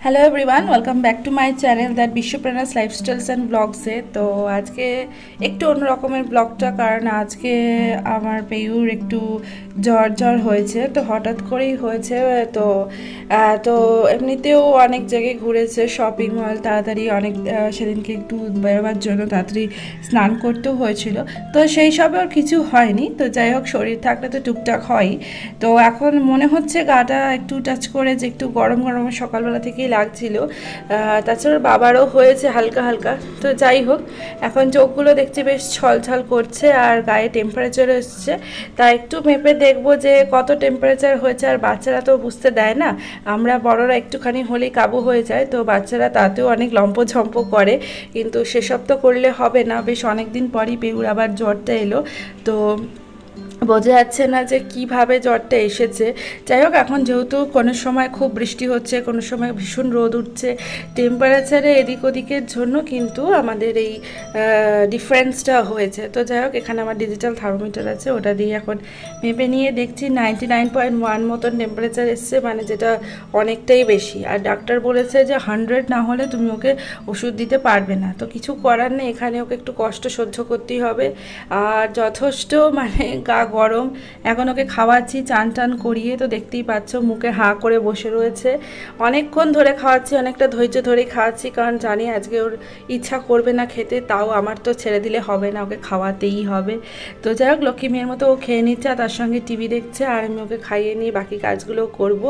Hello everyone, welcome back to my channel that বিশ্বপ্রেরণাস lifestyles and ব্লগসে। তো আজকে একটু অন্য রকমের ব্লগটা, কারণ আজকে আমার পেয়ুর একটু জ্বর হয়েছে। তো হঠাৎ করেই হয়েছে। তো তো এমনিতেও অনেক জায়গায় ঘুরেছে, শপিং মল, তাড়াতাড়ি অনেক সেদিনকে একটু বেরোবার জন্য তাড়াতাড়ি স্নান করতেও হয়েছিল। তো সেই সবে ওর কিছু হয়নি। তো যাই হোক, শরীর থাকলে তো টুকটাক হয়ই। তো এখন মনে হচ্ছে গাটা একটু টাচ করে যে একটু গরম গরম সকালবেলা থেকেই লাগছিল। তাছাড়া বাবারও হয়েছে হালকা হালকা। তো যাই হোক, এখন চোখগুলো দেখছি বেশ ছলছল করছে আর গায়ে টেম্পারেচার এসছে। তাই একটু মেপে দেখবো যে কত টেম্পারেচার হয়েছে। আর বাচ্চারা তো বুঝতে দেয় না, আমরা বড়রা একটুখানি হলেই কাবু হয়ে যায়। তো বাচ্চারা তাতেও অনেক লম্পঝম্প করে, কিন্তু সেসব তো করলে হবে না। বেশ অনেক দিন পরই পেউর আবার জ্বরটা এলো। তো বোঝা যাচ্ছে না যে কিভাবে জ্বরটা এসেছে। যাই হোক, এখন যেহেতু কোনো সময় খুব বৃষ্টি হচ্ছে, কোনো সময় ভীষণ রোদ উঠছে, টেম্পারেচারে এদিক ওদিকের জন্য কিন্তু আমাদের এই ডিফারেন্সটা হয়েছে। তো যাই হোক, এখানে আমার ডিজিটাল থার্মোমিটার আছে, ওটা দিয়ে এখন মেপে নিয়ে দেখছি 99.1 মতন টেম্পারেচার এসছে, মানে যেটা অনেকটাই বেশি। আর ডাক্তার বলেছে যে 100 না হলে তুমি ওকে ওষুধ দিতে পারবে না। তো কিছু করার নেই, এখানে ওকে একটু কষ্ট সহ্য করতেই হবে। আর যথেষ্ট মানে গা গরম। এখন ওকে খাওয়াচ্ছি চান টান করিয়ে, তো দেখতেই পাচ্ছ মুখে হাঁ করে বসে রয়েছে। অনেকক্ষণ ধরে খাওয়াচ্ছি, অনেকটা ধৈর্য ধরেই খাওয়াচ্ছি, কারণ জানি আজকে ওর ইচ্ছা করবে না খেতে। তাও আমার তো ছেড়ে দিলে হবে না, ওকে খাওয়াতেই হবে। তো যাই হোক, লক্ষ্মী মেয়ের মতো ও খেয়ে নিচ্ছে আর তার সঙ্গে টিভি দেখছে, আর আমি ওকে খাইয়ে নিয়ে বাকি কাজগুলো করব।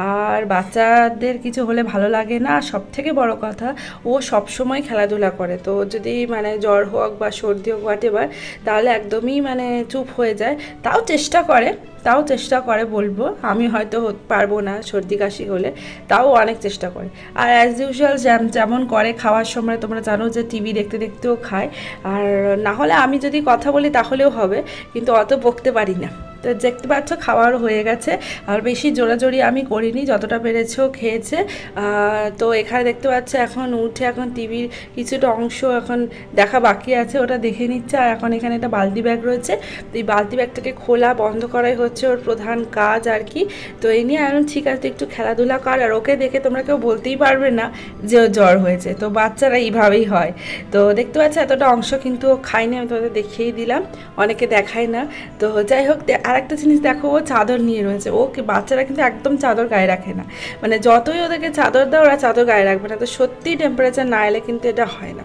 আর বাচ্চাদের কিছু হলে ভালো লাগে না। সব থেকে বড় কথা, ও সবসময় খেলাধুলা করে। তো যদি মানে জ্বর হোক বা সর্দি হোক হোয়াট এভার, তাহলে একদমই মানে চুপ হয়ে যায়। তাও চেষ্টা করে বলবো, আমি হয়তো পারবো না সর্দি কাশি হলে, তাও অনেক চেষ্টা করে। আর অ্যাজ ইউজুয়াল যেমন করে খাওয়ার সময়, তোমরা জানো যে টিভি দেখতে দেখতেও খায়। আর না হলে আমি যদি কথা বলি তাহলেও হবে, কিন্তু অত বকতে পারি না। তো দেখতে পাচ্ছ খাওয়ার হয়ে গেছে। আর বেশি জোরাজোরি আমি করিনি, যতটা পেরেছেও খেয়েছে। তো এখানে দেখতে পাচ্ছ এখন উঠে এখন টিভির কিছুটা অংশ এখন দেখা বাকি আছে, ওটা দেখে নিচ্ছে। আর এখন এখানে একটা বালতি ব্যাগ রয়েছে, তো এই বালতি ব্যাগটাকে খোলা বন্ধ করাই হচ্ছে ওর প্রধান কাজ আর কি। তো এই নিয়ে এখন ঠিক আছে, একটু খেলাধুলা কর। আর ওকে দেখে তোমরা কেউ বলতেই পারবে না যে ওর জ্বর হয়েছে। তো বাচ্চারা এইভাবেই হয়। তো দেখতে পাচ্ছ এতটা অংশ কিন্তু ও খায়নি, আমি তোমাদের দেখিয়েই দিলাম, অনেকে দেখায় না। তো যাই হোক, আরেকটা জিনিস দেখো, ও চাদর নিয়ে রয়েছে। বাচ্চারা কিন্তু একদম চাদর গায়ে রাখে না, মানে যতই ওদেরকে চাদর দাও ওরা চাদর গায়ে রাখবে না। তো সত্যি টেম্পারেচার না এলে কিন্তু এটা হয় না।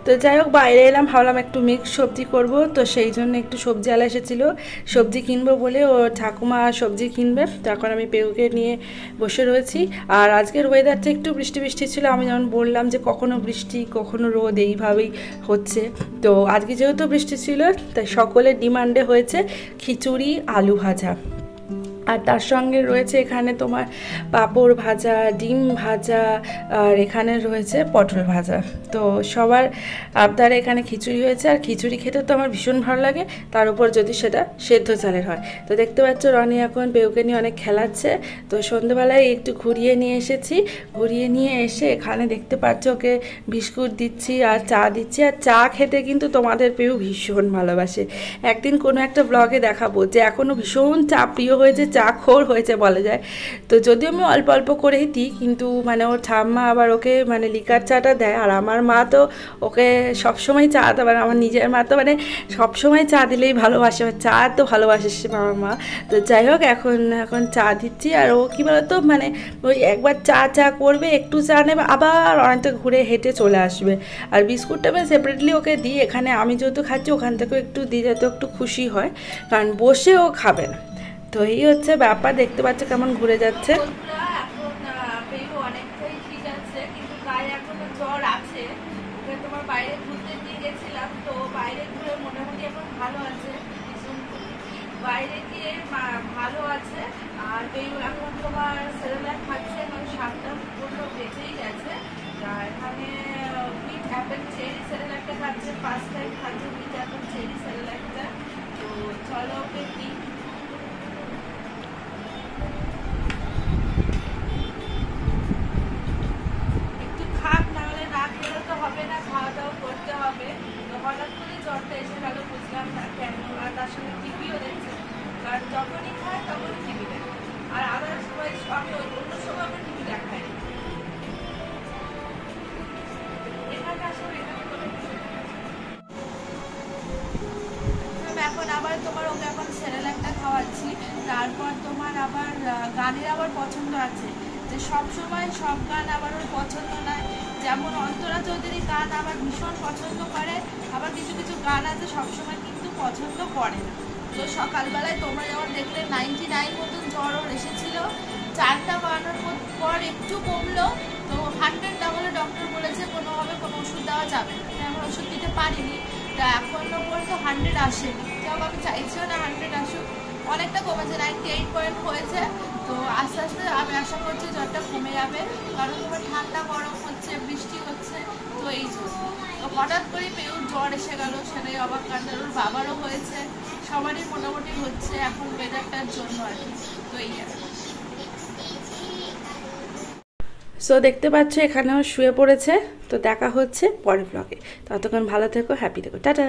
তো যাই হোক, বাইরে এলাম, ভাবলাম একটু মিক্স সবজি করব। তো সেই জন্য একটু সবজি আলা এসেছিলো, সবজি কিনবো বলে। ও ঠাকুমা সবজি কিনবে, তো এখন আমি পেউকে নিয়ে বসে রয়েছি। আর আজকের ওয়েদারটা একটু বৃষ্টি বৃষ্টি ছিল, আমি যেমন বললাম যে কখনো বৃষ্টি কখনো রোদ এইভাবেই হচ্ছে। তো আজকে যেহেতু বৃষ্টি ছিল, তাই সকলের ডিমান্ডে হয়েছে খিচুড়ি আলু ভাজা। আর তার সঙ্গে রয়েছে এখানে তোমার পাঁপড় ভাজা, ডিম ভাজা, আর এখানে রয়েছে পটল ভাজা। তো সবার আবদারে এখানে খিচুড়ি হয়েছে। আর খিচুড়ি খেতে তো আমার ভীষণ ভালো লাগে, তার উপর যদি সেটা সেদ্ধ চালের হয়। তো দেখতে পাচ্ছ রনি এখন পেউকে নিয়ে অনেক খেলাচ্ছে। তো সন্ধ্যেবেলায় একটু ঘুরিয়ে নিয়ে এসেছি, ঘুরিয়ে নিয়ে এসে এখানে দেখতে পাচ্ছ ওকে বিস্কুট দিচ্ছি আর চা দিচ্ছি। আর চা খেতে কিন্তু তোমাদের পেউ ভীষণ ভালোবাসে। একদিন কোনো একটা ব্লগে দেখাবো যে এখনও ভীষণ চা প্রিয় হয়েছে, চা খোর হয়েছে বলা যায়। তো যদিও আমি অল্প অল্প করেই দিই, কিন্তু মানে ওর ঠাম্মা আবার ওকে মানে লিকার চাটা দেয়। আর আমার মা তো ওকে সবসময় চা দেয়, মানে আমার নিজের মা তো মানে সবসময় চা দিলেই ভালোবাসে, চা তো ভালোবাসে সে আমার মা। তো যাই হোক, এখন এখন চা দিচ্ছি। আর ও কী বলতো, মানে ওই একবার চা করবে, একটু চা নেবে, আবার অনেকটা ঘুরে হেঁটে চলে আসবে। আর বিস্কুটটা আমি সেপারেটলি ওকে দিই, এখানে আমি যেহেতু খাচ্ছি ওখান থেকেও একটু দিই যাতে একটু খুশি হয়, কারণ বসে ও খাবে না। তো এই হচ্ছে ব্যাপার, দেখতে পাচ্ছ কেমন ঘুরে যাচ্ছে। অনেকটাই ঠিক আছে, কিন্তু গায়ে এখনো জ্বর আছে। ওকে তোমার বাইরে ঘুরতে দিয়ে গেছিলাম, তো বাইরে ঘুরে মোটামুটি এখন ভালো আছে, বাইরে গিয়ে ভালো আছে। আর এখন তোমার সেরেলাক খাচ্ছে, মানে 7টা-15 বেজেই গেছে। আর এখানে হুইট অ্যাপেল চেরি সেরেলাকটা খাচ্ছে, ফার্স্ট টাইম খাচ্ছে হুইট অ্যাপেল চেরি সেরেলাকটা। তো চলো ওকে দিই। একটু খাক, নাহলে না খেলে তো হবে না, খাওয়া দাওয়া করতে হবে। তো হঠাৎ করে জ্বরটা এসে গেল, বুঝলাম না কেন। আর তার সঙ্গে টিভিও দেখছে, কারণ যখনই খায় তখনই টিভি দেখে। আর আদার্স ওয়াইজ আমি অন্য সময় আমার টিভি দেখাই। তারপর তোমার আবার গানের আবার পছন্দ আছে, যে সব সময় সব গান আবার ওর পছন্দ নয়। যেমন অন্তরা চৌধুরী গান আবার ভীষণ পছন্দ করে, আবার কিছু কিছু গান আছে সবসময় কিন্তু পছন্দ করে না। তো সকালবেলায় তোমরা যেমন দেখলে 99 মতন জ্বর ওর এসেছিল, 4টা বানানোর পর একটু কমলো, তো 100 না হলে ডক্টর বলেছে কোনোভাবে কোনো ওষুধ দেওয়া যাবে না, তাই আমরা ওষুধ দিতে পারিনি। তা এখনো পর্যন্ত 100 আসেনি, যাও আমি চাইছিও না 100 আসুক। অনেকটা কমেছে, 98 পয়েন্ট হয়েছে। তো আস্তে আস্তে আমি আশা করছি জ্বরটা কমে যাবে, কারণ তোমার ঠান্ডা গরম হচ্ছে, বৃষ্টি হচ্ছে, তো এই জন্য। তো হঠাৎ করে পেউর জ্বর এসে গেল, সেটাই অবাক কাণ্ড। ওর বাবারও হয়েছে, সবারই মোটামুটি হচ্ছে এখন ওয়েদারটার জন্য আর কি। তো এই আর সো দেখতে পাচ্ছ এখানেও শুয়ে পড়েছে। তো দেখা হচ্ছে পরের ব্লগে, ততক্ষণ ভালো থেকো, হ্যাপি থেকো, টাটা।